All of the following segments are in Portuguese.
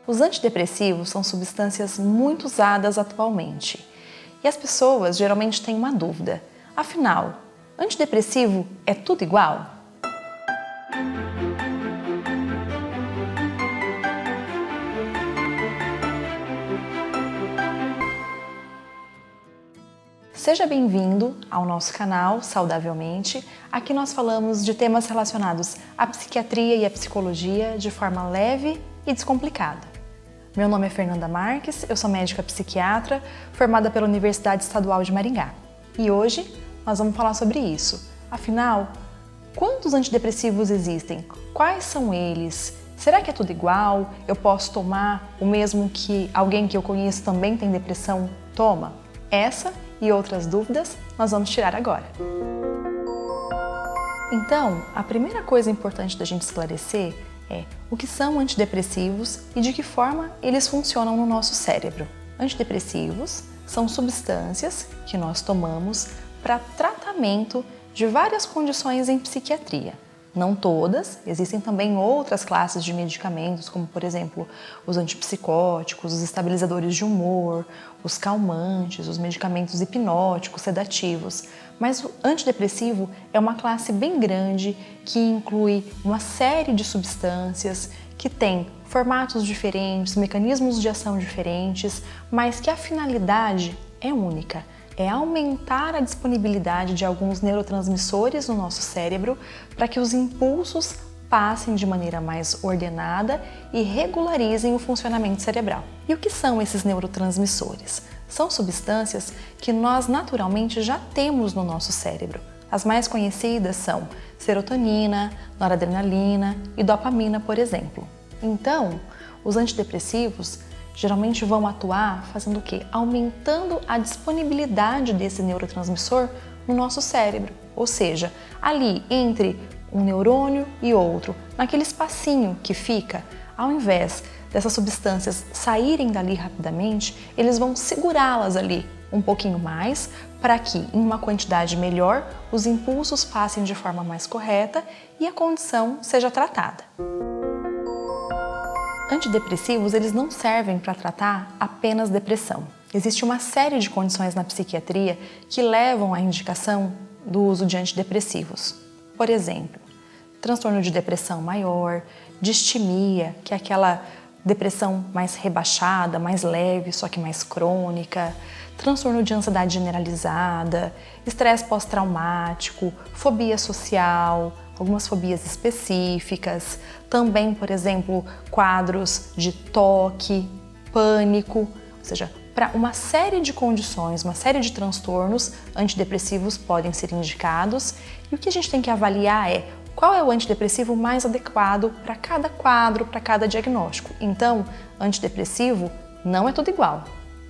Os antidepressivos são substâncias muito usadas atualmente. E as pessoas geralmente têm uma dúvida. Afinal, antidepressivo é tudo igual? Seja bem-vindo ao nosso canal Saudavelmente. Aqui nós falamos de temas relacionados à psiquiatria e à psicologia de forma leve e descomplicada. Meu nome é Fernanda Marques, eu sou médica psiquiatra formada pela Universidade Estadual de Maringá. E hoje nós vamos falar sobre isso. Afinal, quantos antidepressivos existem? Quais são eles? Será que é tudo igual? Eu posso tomar o mesmo que alguém que eu conheço também tem depressão toma? Essa e outras dúvidas nós vamos tirar agora. Então, a primeira coisa importante da gente esclarecer é o que são antidepressivos e de que forma eles funcionam no nosso cérebro. Antidepressivos são substâncias que nós tomamos para tratamento de várias condições em psiquiatria. Não todas, existem também outras classes de medicamentos, como por exemplo os antipsicóticos, os estabilizadores de humor, os calmantes, os medicamentos hipnóticos, sedativos. Mas o antidepressivo é uma classe bem grande que inclui uma série de substâncias que tem formatos diferentes, mecanismos de ação diferentes, mas que a finalidade é única. É aumentar a disponibilidade de alguns neurotransmissores no nosso cérebro para que os impulsos passem de maneira mais ordenada e regularizem o funcionamento cerebral. E o que são esses neurotransmissores? São substâncias que nós naturalmente já temos no nosso cérebro. As mais conhecidas são serotonina, noradrenalina e dopamina, por exemplo. Então, os antidepressivos geralmente vão atuar fazendo o quê? Aumentando a disponibilidade desse neurotransmissor no nosso cérebro. Ou seja, ali entre um neurônio e outro, naquele espacinho que fica, ao invés dessas substâncias saírem dali rapidamente, eles vão segurá-las ali um pouquinho mais para que, em uma quantidade melhor, os impulsos passem de forma mais correta e a condição seja tratada. Antidepressivos, eles não servem para tratar apenas depressão. Existe uma série de condições na psiquiatria que levam à indicação do uso de antidepressivos. Por exemplo, transtorno de depressão maior, distimia, que é aquela depressão mais rebaixada, mais leve, só que mais crônica, transtorno de ansiedade generalizada, estresse pós-traumático, fobia social, algumas fobias específicas, também, por exemplo, quadros de toque, pânico, ou seja, para uma série de condições, uma série de transtornos, antidepressivos podem ser indicados e o que a gente tem que avaliar é qual é o antidepressivo mais adequado para cada quadro, para cada diagnóstico. Então, antidepressivo não é tudo igual.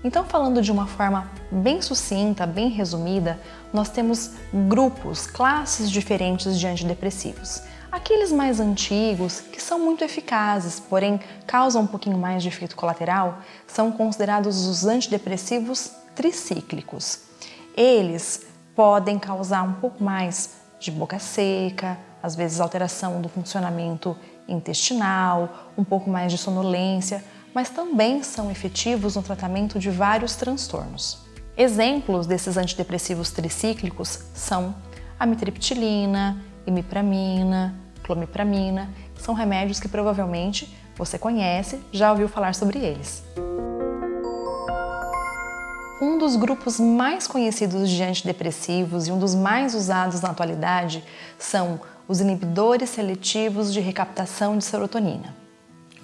Então, falando de uma forma bem sucinta, bem resumida, nós temos grupos, classes diferentes de antidepressivos. Aqueles mais antigos, que são muito eficazes, porém causam um pouquinho mais de efeito colateral, são considerados os antidepressivos tricíclicos. Eles podem causar um pouco mais de boca seca, às vezes alteração do funcionamento intestinal, um pouco mais de sonolência, mas também são efetivos no tratamento de vários transtornos. Exemplos desses antidepressivos tricíclicos são amitriptilina, imipramina, clomipramina, que são remédios que provavelmente você conhece, já ouviu falar sobre eles. Um dos grupos mais conhecidos de antidepressivos e um dos mais usados na atualidade são os inibidores seletivos de recaptação de serotonina.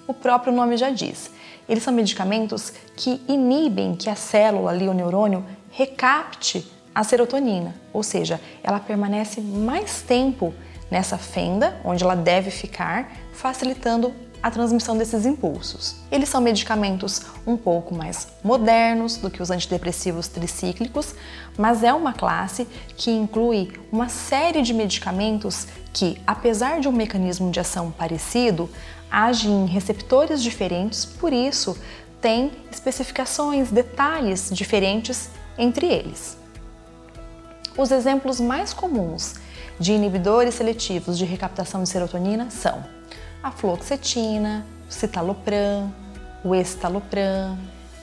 O próprio nome já diz, eles são medicamentos que inibem que a célula ali, o neurônio, recapte a serotonina, ou seja, ela permanece mais tempo nessa fenda, onde ela deve ficar, facilitando a transmissão desses impulsos. Eles são medicamentos um pouco mais modernos do que os antidepressivos tricíclicos, mas é uma classe que inclui uma série de medicamentos que, apesar de um mecanismo de ação parecido, agem em receptores diferentes, por isso tem especificações, detalhes diferentes entre eles. Os exemplos mais comuns de inibidores seletivos de recaptação de serotonina são a fluoxetina, o citalopram, o escitalopram,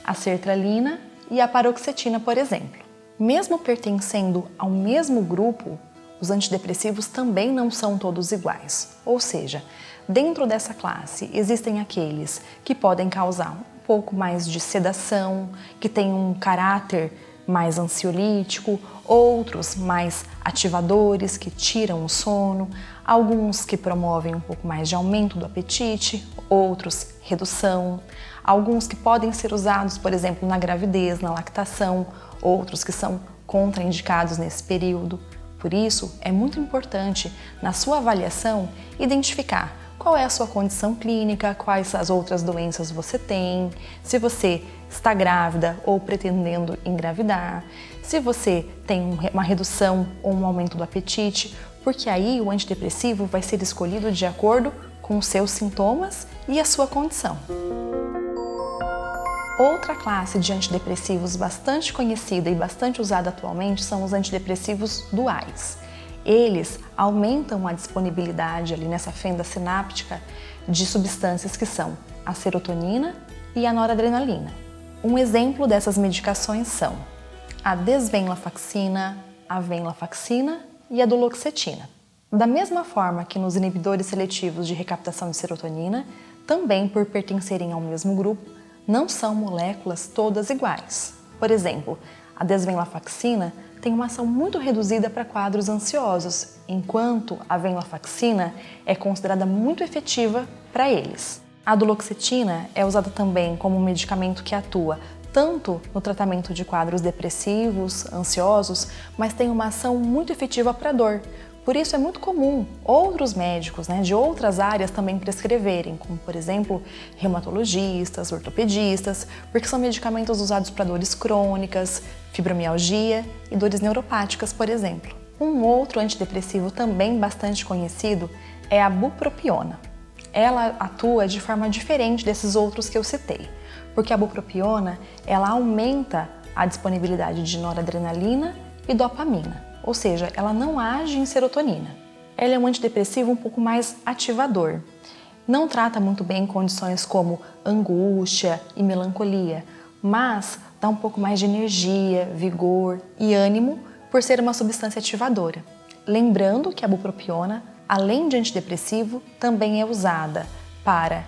a sertralina e a paroxetina, por exemplo. Mesmo pertencendo ao mesmo grupo, os antidepressivos também não são todos iguais. Ou seja, dentro dessa classe existem aqueles que podem causar um pouco mais de sedação, que têm um caráter mais ansiolítico, outros mais ativadores que tiram o sono, alguns que promovem um pouco mais de aumento do apetite, outros redução, alguns que podem ser usados, por exemplo, na gravidez, na lactação, outros que são contraindicados nesse período. Por isso, é muito importante, na sua avaliação, identificar qual é a sua condição clínica, quais as outras doenças você tem, se você está grávida ou pretendendo engravidar, se você tem uma redução ou um aumento do apetite, porque aí o antidepressivo vai ser escolhido de acordo com os seus sintomas e a sua condição. Outra classe de antidepressivos bastante conhecida e bastante usada atualmente são os antidepressivos duais. Eles aumentam a disponibilidade ali nessa fenda sináptica de substâncias que são a serotonina e a noradrenalina. Um exemplo dessas medicações são a desvenlafaxina, a venlafaxina e a duloxetina. Da mesma forma que nos inibidores seletivos de recaptação de serotonina, também por pertencerem ao mesmo grupo, não são moléculas todas iguais. Por exemplo, a desvenlafaxina tem uma ação muito reduzida para quadros ansiosos, enquanto a venlafaxina é considerada muito efetiva para eles. A duloxetina é usada também como um medicamento que atua tanto no tratamento de quadros depressivos, ansiosos, mas tem uma ação muito efetiva para dor. Por isso é muito comum outros médicos de outras áreas também prescreverem, como por exemplo reumatologistas, ortopedistas, porque são medicamentos usados para dores crônicas, fibromialgia e dores neuropáticas, por exemplo. Um outro antidepressivo também bastante conhecido é a bupropiona. Ela atua de forma diferente desses outros que eu citei, porque a bupropiona ela aumenta a disponibilidade de noradrenalina e dopamina. Ou seja, ela não age em serotonina. Ela é um antidepressivo um pouco mais ativador. Não trata muito bem condições como angústia e melancolia, mas dá um pouco mais de energia, vigor e ânimo por ser uma substância ativadora. Lembrando que a bupropiona, além de antidepressivo, também é usada para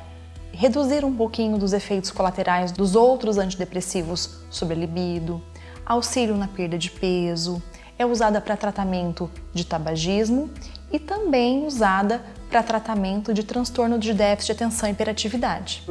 reduzir um pouquinho dos efeitos colaterais dos outros antidepressivos sobre a libido, auxílio na perda de peso, é usada para tratamento de tabagismo e também usada para tratamento de transtorno de déficit de atenção e hiperatividade.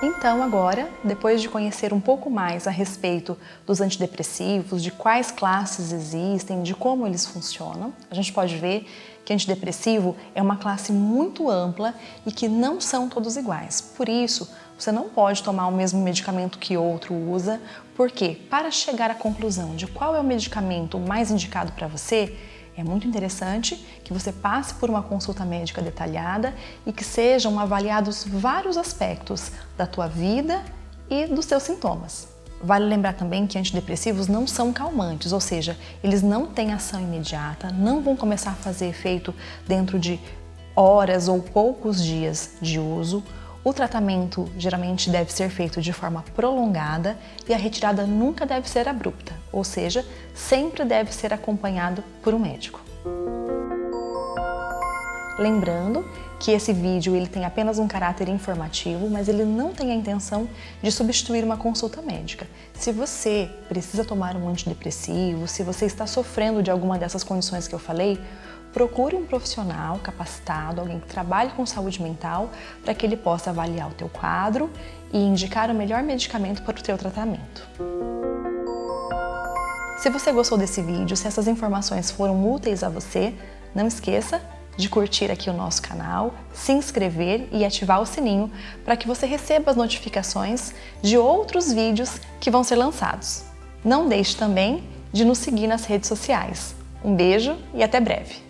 Então agora, depois de conhecer um pouco mais a respeito dos antidepressivos, de quais classes existem, de como eles funcionam, a gente pode ver que antidepressivo é uma classe muito ampla e que não são todos iguais. Por isso, você não pode tomar o mesmo medicamento que outro usa, porque para chegar à conclusão de qual é o medicamento mais indicado para você, é muito interessante que você passe por uma consulta médica detalhada e que sejam avaliados vários aspectos da tua vida e dos seus sintomas. Vale lembrar também que antidepressivos não são calmantes, ou seja, eles não têm ação imediata, não vão começar a fazer efeito dentro de horas ou poucos dias de uso. O tratamento geralmente deve ser feito de forma prolongada e a retirada nunca deve ser abrupta, ou seja, sempre deve ser acompanhado por um médico. Lembrando que esse vídeo ele tem apenas um caráter informativo, mas ele não tem a intenção de substituir uma consulta médica. Se você precisa tomar um antidepressivo, se você está sofrendo de alguma dessas condições que eu falei, procure um profissional capacitado, alguém que trabalhe com saúde mental, para que ele possa avaliar o teu quadro e indicar o melhor medicamento para o teu tratamento. Se você gostou desse vídeo, se essas informações foram úteis a você, não esqueça de curtir aqui o nosso canal, se inscrever e ativar o sininho para que você receba as notificações de outros vídeos que vão ser lançados. Não deixe também de nos seguir nas redes sociais. Um beijo e até breve!